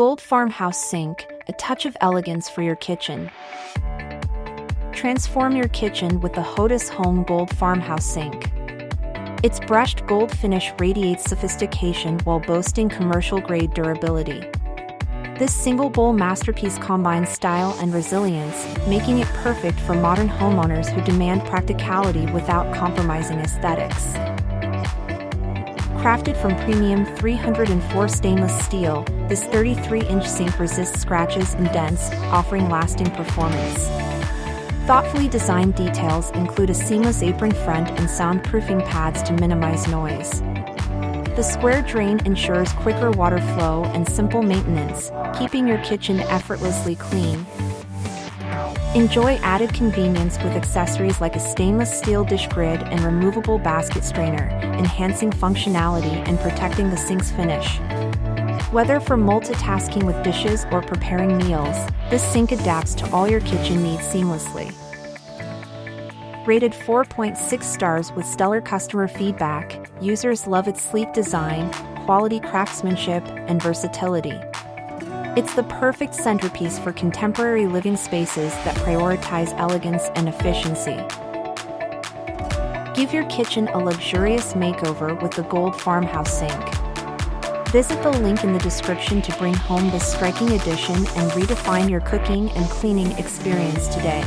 Gold farmhouse sink, a touch of elegance for your kitchen. Transform your kitchen with the Hotus Home Gold farmhouse sink. Its brushed gold finish radiates sophistication while boasting commercial-grade durability. This single-bowl masterpiece combines style and resilience, making it perfect for modern homeowners who demand practicality without compromising aesthetics. Crafted from premium 304 stainless steel, this 33-inch sink resists scratches and dents, offering lasting performance. Thoughtfully designed details include a seamless apron front and soundproofing pads to minimize noise. The square drain ensures quicker water flow and simple maintenance, keeping your kitchen effortlessly clean. Enjoy added convenience with accessories like a stainless steel dish grid and removable basket strainer, enhancing functionality and protecting the sink's finish. Whether for multitasking with dishes or preparing meals, this sink adapts to all your kitchen needs seamlessly. Rated 4.6 stars with stellar customer feedback, users love its sleek design, quality craftsmanship, and versatility. It's the perfect centerpiece for contemporary living spaces that prioritize elegance and efficiency. Give your kitchen a luxurious makeover with the Gold farmhouse sink. Visit the link in the description to bring home this striking addition and redefine your cooking and cleaning experience today.